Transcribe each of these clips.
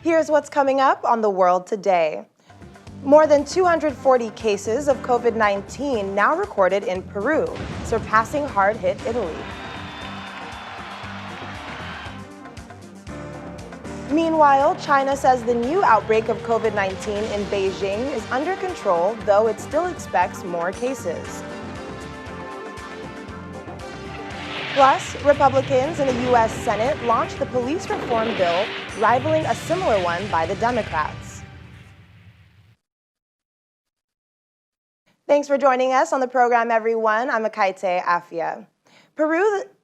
Here's what's coming up on the world today. More than 240 cases of COVID-19 now recorded in Peru, surpassing hard-hit Italy. Meanwhile, China says the new outbreak of COVID-19 in Beijing is under control, though it still expects more cases. Plus, Republicans in the U.S. Senate launched the police reform bill, rivaling a similar one by the Democrats. Thanks for joining us on the program, everyone. I'm Akaite Afia.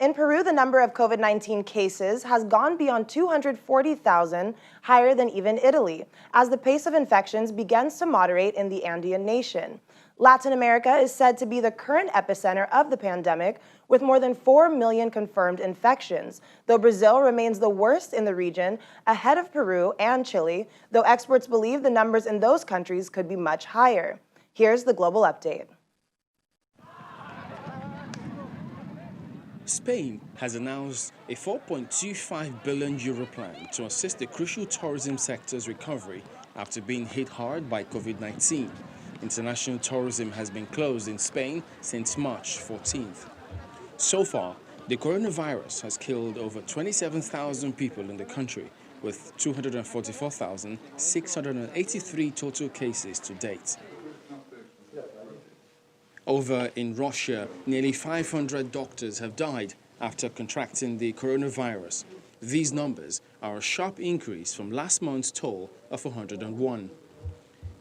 In Peru, the number of COVID-19 cases has gone beyond 240,000, higher than even Italy, as the pace of infections begins to moderate in the Andean nation. Latin America is said to be the current epicenter of the pandemic, with more than 4 million confirmed infections, though Brazil remains the worst in the region, ahead of Peru and Chile, though experts believe the numbers in those countries could be much higher. Here's the global update. Spain has announced a €4.25 billion plan to assist the crucial tourism sector's recovery after being hit hard by COVID-19. International tourism has been closed in Spain since March 14th. So far, the coronavirus has killed over 27,000 people in the country, with 244,683 total cases to date. Over in Russia, nearly 500 doctors have died after contracting the coronavirus. These numbers are a sharp increase from last month's toll of 101.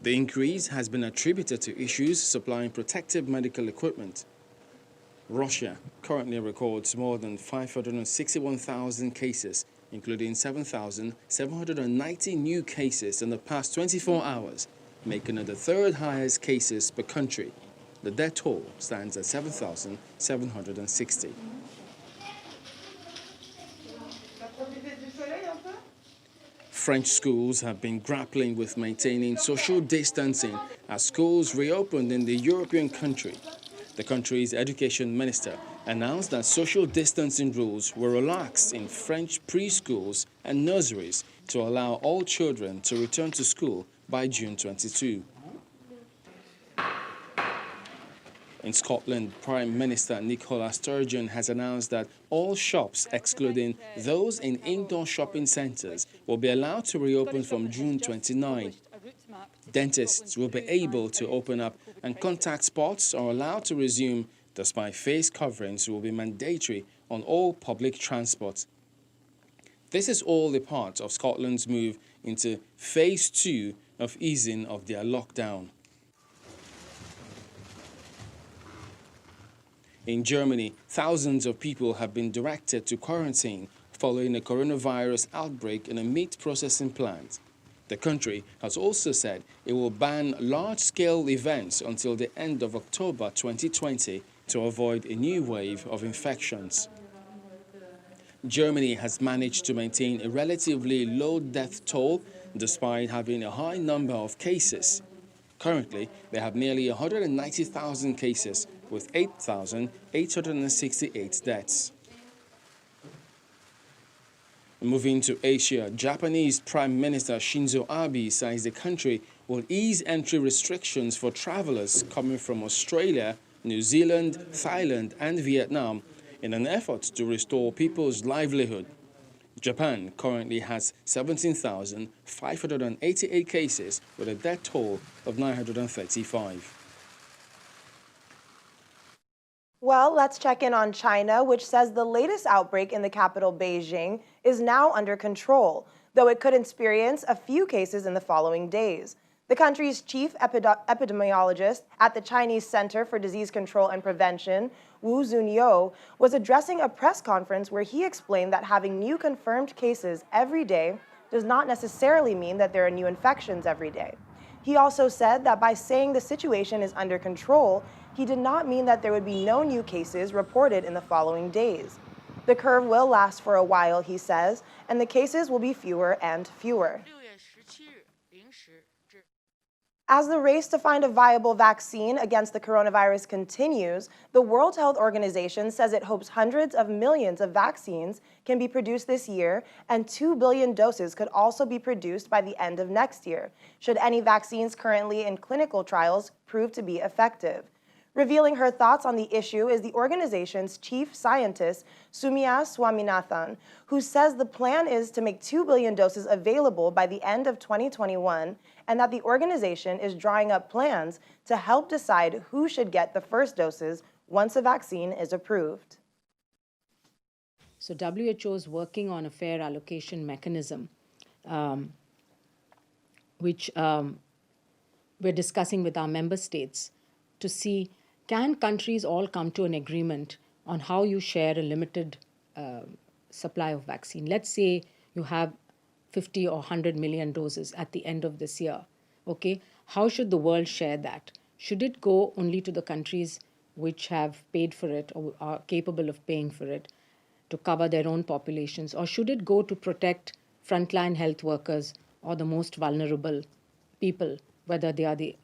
The increase has been attributed to issues supplying protective medical equipment. Russia currently records more than 561,000 cases, including 7,790 new cases in the past 24 hours, making it the third highest cases per country. The death toll stands at 7,760. French schools have been grappling with maintaining social distancing as schools reopened in the European country. The country's education minister announced that social distancing rules were relaxed in French preschools and nurseries to allow all children to return to school by June 22. In Scotland, Prime Minister Nicola Sturgeon has announced that all shops, excluding those in indoor shopping centres, will be allowed to reopen from June 29. Dentists will be able to open up and contact spots are allowed to resume, despite face coverings will be mandatory on all public transport. This is all a part of Scotland's move into Phase 2 of easing of their lockdown. In Germany, thousands of people have been directed to quarantine following a coronavirus outbreak in a meat processing plant. The country has also said it will ban large-scale events until the end of October 2020 to avoid a new wave of infections. Germany has managed to maintain a relatively low death toll despite having a high number of cases. Currently, they have nearly 190,000 cases, with 8,868 deaths. Moving to Asia, Japanese Prime Minister Shinzo Abe says the country will ease entry restrictions for travelers coming from Australia, New Zealand, Thailand and Vietnam in an effort to restore people's livelihood. Japan currently has 17,588 cases with a death toll of 935. Well, let's check in on China, which says the latest outbreak in the capital, Beijing, is now under control, though it could experience a few cases in the following days. The country's chief epidemiologist at the Chinese Center for Disease Control and Prevention, Wu Zhunyou, was addressing a press conference where he explained that having new confirmed cases every day does not necessarily mean that there are new infections every day. He also said that by saying the situation is under control, he did not mean that there would be no new cases reported in the following days. The curve will last for a while, he says, and the cases will be fewer and fewer. As the race to find a viable vaccine against the coronavirus continues, the World Health Organization says it hopes hundreds of millions of vaccines can be produced this year, and 2 billion doses could also be produced by the end of next year, should any vaccines currently in clinical trials prove to be effective. Revealing her thoughts on the issue is the organization's chief scientist, Soumya Swaminathan, who says the plan is to make 2 billion doses available by the end of 2021, and that the organization is drawing up plans to help decide who should get the first doses once a vaccine is approved. So WHO is working on a fair allocation mechanism, which we're discussing with our member states to see, can countries all come to an agreement on how you share a limited supply of vaccine? Let's say you have 50 or 100 million doses at the end of this year. Okay, how should the world share that? Should it go only to the countries which have paid for it or are capable of paying for it to cover their own populations? Or should it go to protect frontline health workers or the most vulnerable people, whether they are the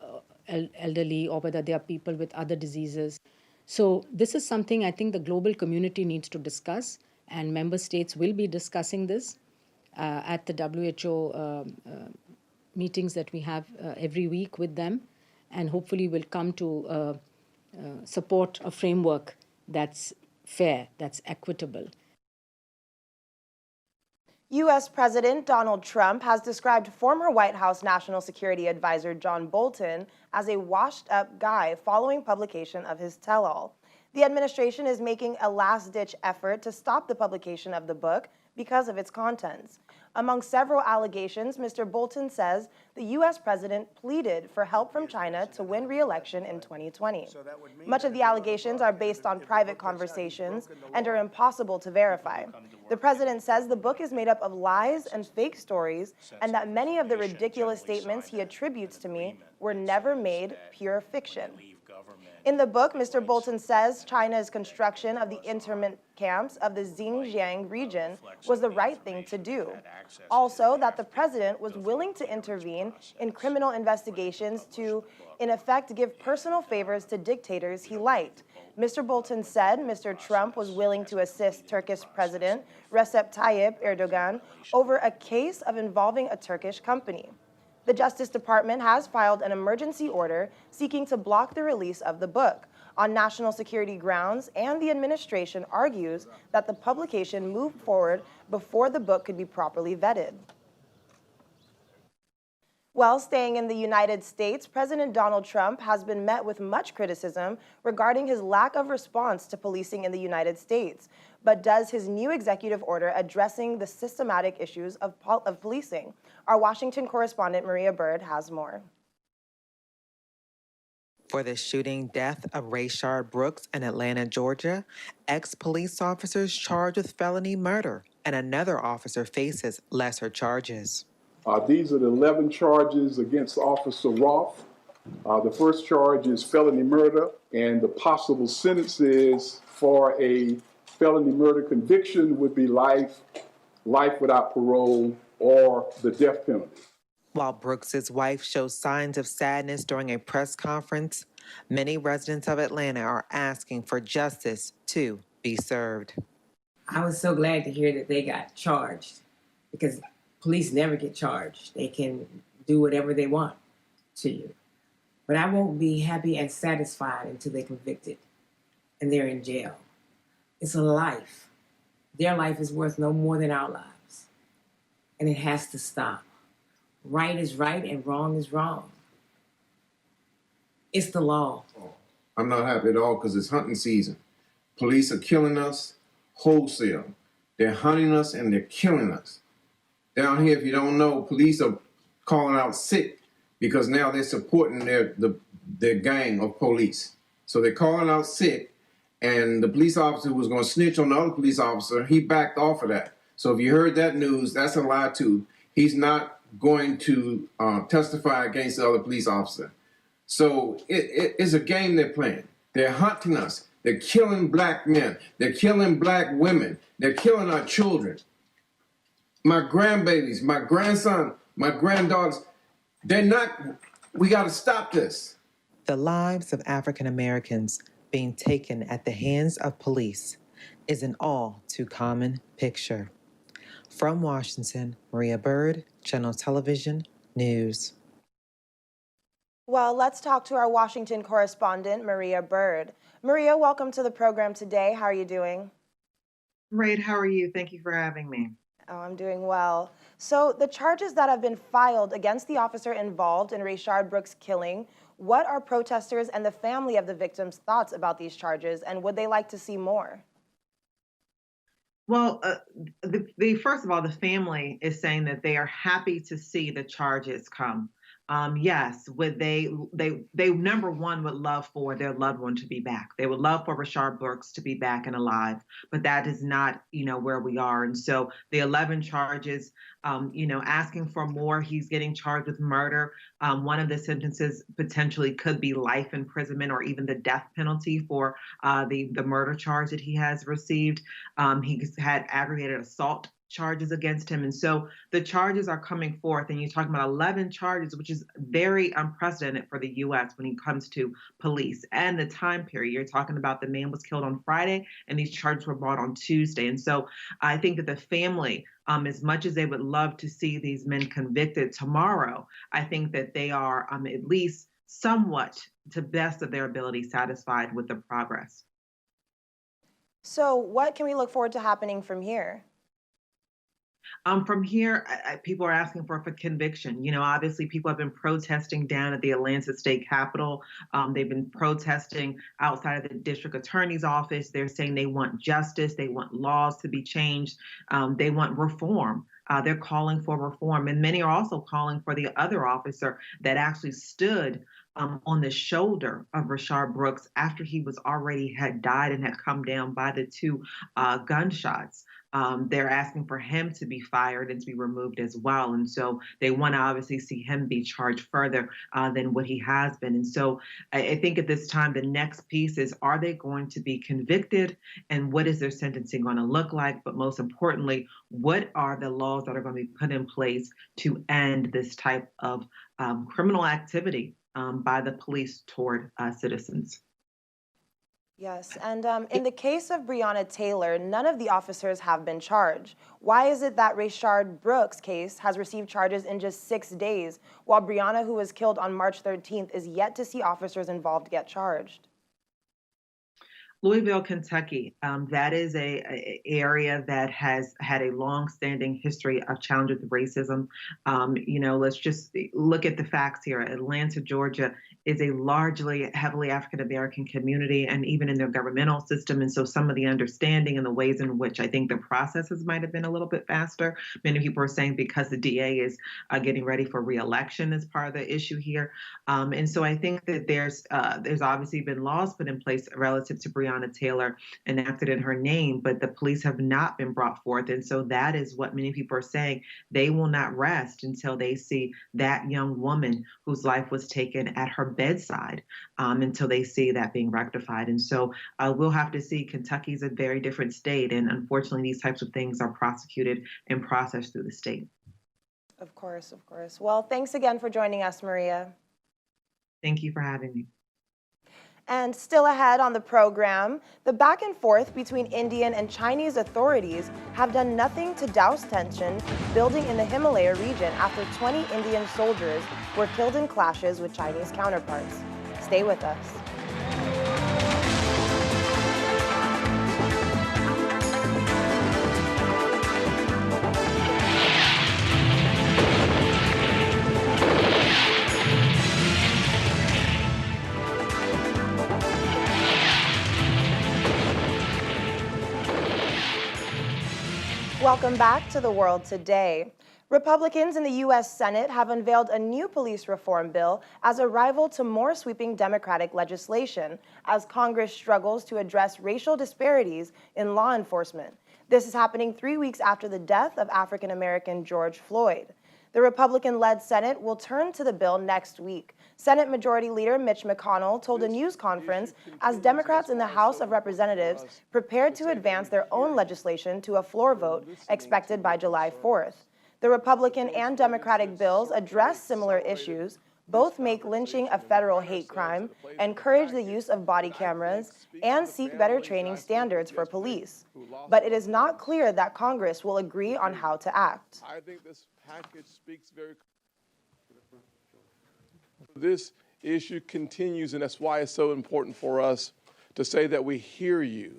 elderly or whether they are people with other diseases? So this is something I think the global community needs to discuss, and member states will be discussing this at the WHO meetings that we have every week with them, and hopefully will come to support a framework that's fair, that's equitable. U.S. President Donald Trump has described former White House National Security Advisor John Bolton as a washed-up guy following publication of his tell-all. The administration is making a last-ditch effort to stop the publication of the book because of its contents. Among several allegations, Mr. Bolton says the U.S. president pleaded for help from China to win re-election in 2020. Much of the allegations are based on private conversations and are impossible to verify. The president says the book is made up of lies and fake stories, and that many of the ridiculous statements he attributes to me were never made pure fiction. In the book, Mr. Bolton says China's construction of the internment camps of the Xinjiang region was the right thing to do. Also, that the president was willing to intervene in criminal investigations to, in effect, give personal favors to dictators he liked. Mr. Bolton said Mr. Trump was willing to assist Turkish President Recep Tayyip Erdogan over a case of involving a Turkish company. The Justice Department has filed an emergency order seeking to block the release of the book on national security grounds, and the administration argues that the publication moved forward before the book could be properly vetted. While staying in the United States, President Donald Trump has been met with much criticism regarding his lack of response to policing in the United States. But does his new executive order addressing the systematic issues of policing? Our Washington correspondent Maria Byrd has more. For the shooting death of Rayshard Brooks in Atlanta, Georgia, ex-police officers charged with felony murder, and another officer faces lesser charges. These are the 11 charges against Officer Roth. The first charge is felony murder, and the possible sentences for a felony murder conviction would be life without parole, or the death penalty. While Brooks's wife shows signs of sadness during a press conference, many residents of Atlanta are asking for justice to be served. I was so glad to hear that they got charged, because police never get charged. They can do whatever they want to you. But I won't be happy and satisfied until they're convicted and they're in jail. It's a life. Their life is worth no more than our lives. And it has to stop. Right is right and wrong is wrong. It's the law. I'm not happy at all because it's hunting season. Police are killing us wholesale. They're hunting us and they're killing us. Down here, if you don't know, police are calling out sick because now they're supporting their gang of police. So they're calling out sick, and the police officer who was going to snitch on the other police officer, he backed off of that. So if you heard that news, that's a lie too. He's not going to testify against the other police officer. So it's a game they're playing. They're hunting us. They're killing black men. They're killing black women. They're killing our children. My grandbabies, my grandson, my granddaughters, they're not We got to stop this. The lives of African Americans being taken at the hands of police is an all too common picture. From Washington, Maria Byrd, Channel Television News. Well, let's talk to our Washington correspondent, Maria Byrd. Maria, welcome to the program today. How are you doing? Great. How are you? Thank you for having me. Oh, I'm doing well. So the charges that have been filed against the officer involved in Rayshard Brooks' killing, what are protesters and the family of the victims' thoughts about these charges, and would they like to see more? Well, first of all, the family is saying that they are happy to see the charges come. Yes, would they number one would love for their loved one to be back. They would love for Rayshard Brooks to be back and alive, but that is not, where we are. And so the 11 charges, asking for more. He's getting charged with murder. One of the sentences potentially could be life imprisonment or even the death penalty for the murder charge that he has received. He's had aggravated assault charges against him. And so the charges are coming forth, and you're talking about 11 charges, which is very unprecedented for the U.S. when it comes to police and the time period. You're talking about the man was killed on Friday, and these charges were brought on Tuesday. And so I think that the family, as much as they would love to see these men convicted tomorrow, I think that they are at least somewhat, to best of their ability, satisfied with the progress. So what can we look forward to happening from here? From here, people are asking for conviction. Obviously, people have been protesting down at the Atlanta State Capitol. They've been protesting outside of the district attorney's office. They're saying they want justice. They want laws to be changed. They want reform. They're calling for reform. And many are also calling for the other officer that actually stood on the shoulder of Rayshard Brooks after he had died and had come down by the two gunshots. They're asking for him to be fired and to be removed as well. And so they want to obviously see him be charged further than what he has been. And so I think at this time, the next piece is, are they going to be convicted, and what is their sentencing going to look like? But most importantly, what are the laws that are going to be put in place to end this type of criminal activity by the police toward citizens? Yes, and in the case of Breonna Taylor, none of the officers have been charged. Why is it that Rayshard Brooks' case has received charges in just 6 days, while Breonna, who was killed on March 13th, is yet to see officers involved get charged? Louisville, Kentucky, that is a area that has had a long-standing history of challenges with racism. Let's just look at the facts here. Atlanta, Georgia is a largely heavily African-American community, and even in their governmental system. And so some of the understanding and the ways in which I think the processes might have been a little bit faster. Many people are saying because the DA is getting ready for re-election as part of the issue here. And so I think that there's obviously been laws put in place relative to Breonna Taylor enacted in her name, but the police have not been brought forth. And so that is what many people are saying. They will not rest until they see that young woman whose life was taken at her bedside, until they see that being rectified. And so we'll have to see. Kentucky's a very different state, and unfortunately these types of things are prosecuted and processed through the state. Of course, of course. Well, thanks again for joining us, Maria. Thank you for having me. And still ahead on the program, the back and forth between Indian and Chinese authorities have done nothing to douse tension building in the Himalaya region after 20 Indian soldiers were killed in clashes with Chinese counterparts. Stay with us. Welcome back to The World Today. Republicans in the U.S. Senate have unveiled a new police reform bill as a rival to more sweeping Democratic legislation as Congress struggles to address racial disparities in law enforcement. This is happening 3 weeks after the death of African-American George Floyd. The Republican-led Senate will turn to the bill next week. Senate Majority Leader Mitch McConnell told a news conference as Democrats in the House of Representatives prepared to advance their own legislation to a floor vote expected by July 4th. The Republican and Democratic bills address similar issues. Both make lynching a federal hate crime, encourage the use of body cameras, and seek better training standards for police. But it is not clear that Congress will agree on how to act. I think this package speaks very. This issue continues, and that's why it's so important for us to say that we hear you.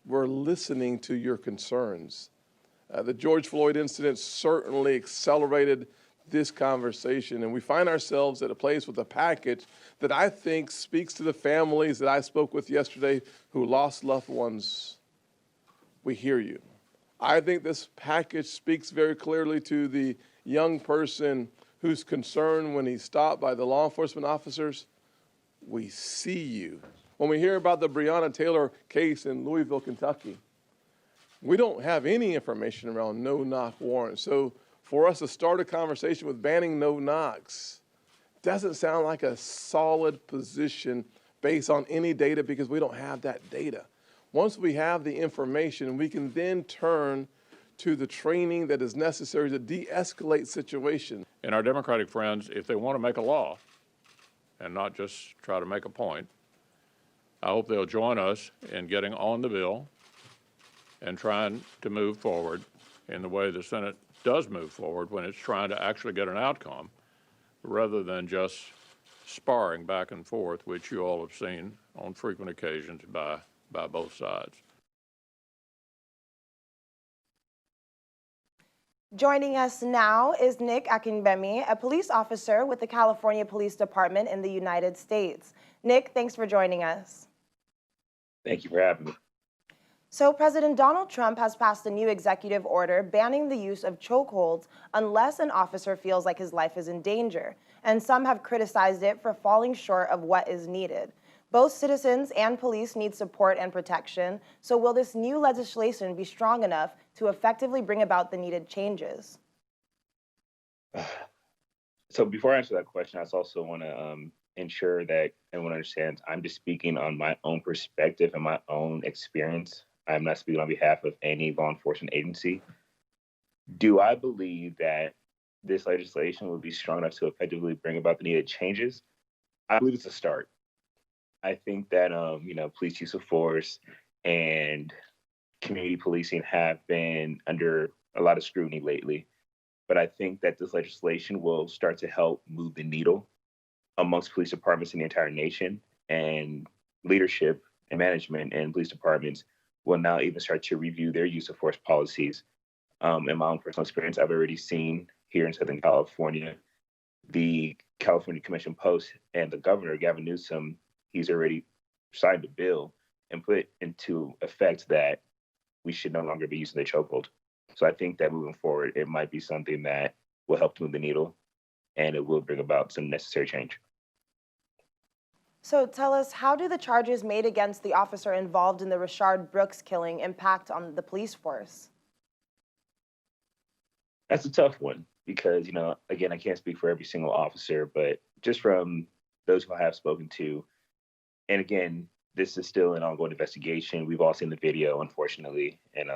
We're listening to your concerns. The George Floyd incident certainly accelerated this conversation, and we find ourselves at a place with a package that I think speaks to the families that I spoke with yesterday who lost loved ones. We hear you. I think this package speaks very clearly to the young person who's concerned when he's stopped by the law enforcement officers. We see you. When we hear about the Breonna Taylor case in Louisville, Kentucky, we don't have any information around no-knock warrants. So for us to start a conversation with banning no-knocks doesn't sound like a solid position based on any data, because we don't have that data. Once we have the information, we can then turn to the training that is necessary to de-escalate situations. And our Democratic friends, if they want to make a law and not just try to make a point, I hope they'll join us in getting on the bill and trying to move forward in the way the Senate does move forward when it's trying to actually get an outcome, rather than just sparring back and forth, which you all have seen on frequent occasions by both sides. Joining us now is Nick Akinbemi, a police officer with the California Police Department in the United States. Nick, thanks for joining us. Thank you for having me. So President Donald Trump has passed a new executive order banning the use of chokeholds unless an officer feels like his life is in danger, and some have criticized it for falling short of what is needed. Both citizens and police need support and protection, so will this new legislation be strong enough to effectively bring about the needed changes? So before I answer that question, I also want to ensure that everyone understands I'm just speaking on my own perspective and my own experience. I'm not speaking on behalf of any law enforcement agency. Do I believe that this legislation will be strong enough to effectively bring about the needed changes? I believe it's a start. I think that, police use of force and community policing have been under a lot of scrutiny lately. But I think that this legislation will start to help move the needle amongst police departments in the entire nation, and leadership and management and police departments will now even start to review their use of force policies. In my own personal experience, I've already seen here in Southern California, the California Commission Post and the governor, Gavin Newsom, he's already signed a bill and put into effect that we should no longer be using the chokehold. So I think that moving forward, it might be something that will help move the needle, and it will bring about some necessary change. So tell us, how do the charges made against the officer involved in the Rayshard Brooks killing impact on the police force? That's a tough one because, again, I can't speak for every single officer, but just from those who I have spoken to, and again, this is still an ongoing investigation. We've all seen the video, unfortunately, and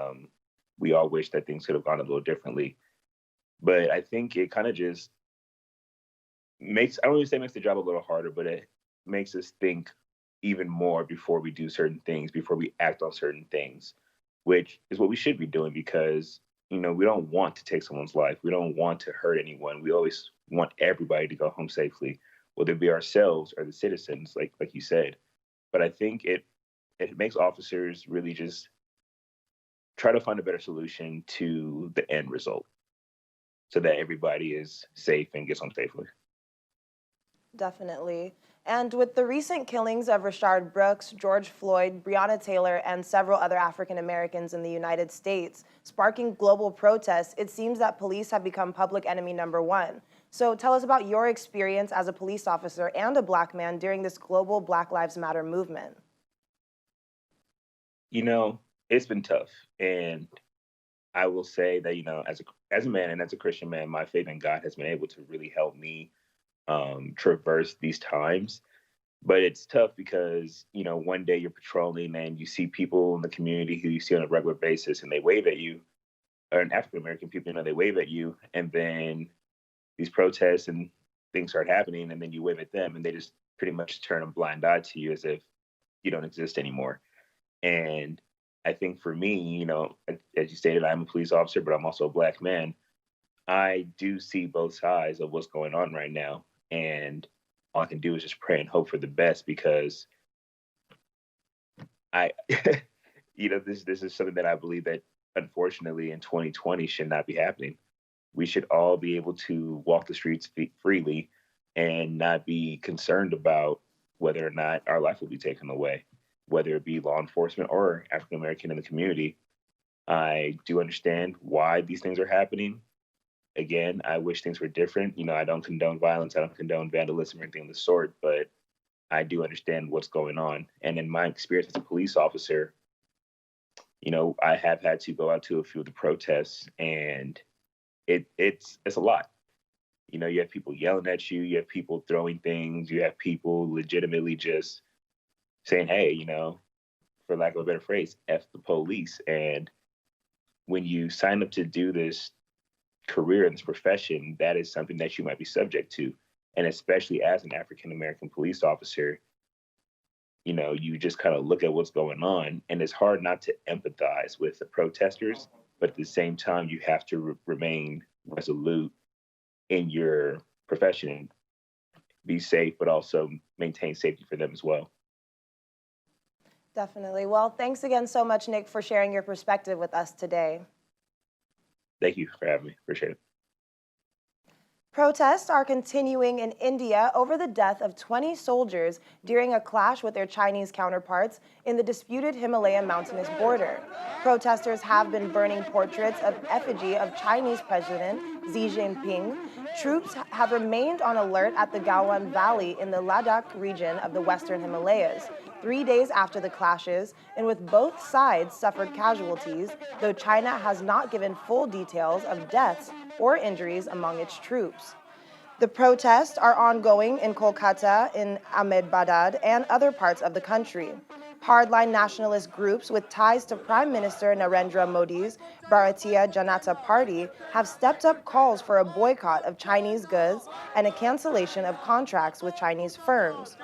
we all wish that things could have gone a little differently. But I think it kind of just makes, I don't even say makes the job a little harder, but it makes us think even more before we do certain things, before we act on certain things, which is what we should be doing because, we don't want to take someone's life. We don't want to hurt anyone. We always want everybody to go home safely, whether it be ourselves or the citizens, like you said. But I think it makes officers really just try to find a better solution to the end result so that everybody is safe and gets home safely. Definitely. And with the recent killings of Rayshard Brooks, George Floyd, Breonna Taylor, and several other African Americans in the United States, sparking global protests, it seems that police have become public enemy number one. So tell us about your experience as a police officer and a Black man during this global Black Lives Matter movement. It's been tough. And I will say that, as a man and as a Christian man, my faith in God has been able to really help me traverse these times. But it's tough because, one day you're patrolling and you see people in the community who you see on a regular basis and they wave at you, or an African American people, they wave at you, and then these protests and things start happening, and then you wave at them, and they just pretty much turn a blind eye to you as if you don't exist anymore. And I think for me, as you stated, I'm a police officer, but I'm also a Black man. I do see both sides of what's going on right now. And all I can do is just pray and hope for the best, because I, this is something that I believe that unfortunately in 2020 should not be happening. We should all be able to walk the streets freely and not be concerned about whether or not our life will be taken away, whether it be law enforcement or African American in the community. I do understand why these things are happening. Again, I wish things were different. I don't condone violence. I don't condone vandalism or anything of the sort, but I do understand what's going on. And in my experience as a police officer, I have had to go out to a few of the protests, and it's a lot. You have people yelling at you, you have people throwing things, you have people legitimately just saying, hey, for lack of a better phrase, F the police. And when you sign up to do this career in this profession, that is something that you might be subject to. And especially as an African American police officer, you just kind of look at what's going on, and it's hard not to empathize with the protesters, but at the same time, you have to remain resolute in your profession, be safe, but also maintain safety for them as well. Definitely. Well, thanks again so much, Nick, for sharing your perspective with us today. Thank you for having me. Appreciate it. Protests are continuing in India over the death of 20 soldiers during a clash with their Chinese counterparts in the disputed Himalayan mountainous border. Protesters have been burning portraits of effigy of Chinese President Xi Jinping. Troops have remained on alert at the Galwan Valley in the Ladakh region of the Western Himalayas, 3 days after the clashes, and with both sides suffered casualties, though China has not given full details of deaths or injuries among its troops. The protests are ongoing in Kolkata, in Ahmedabad, and other parts of the country. Hardline nationalist groups with ties to Prime Minister Narendra Modi's Bharatiya Janata Party have stepped up calls for a boycott of Chinese goods and a cancellation of contracts with Chinese firms.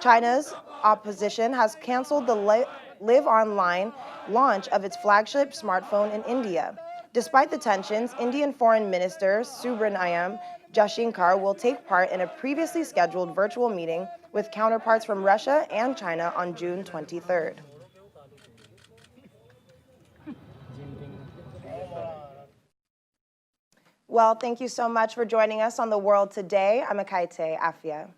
China's opposition has canceled the Live Online launch of its flagship smartphone in India. Despite the tensions, Indian Foreign Minister Subrahmanyam Jaishankar will take part in a previously scheduled virtual meeting with counterparts from Russia and China on June 23rd. Well, thank you so much for joining us on The World Today. I'm Akaite Afia.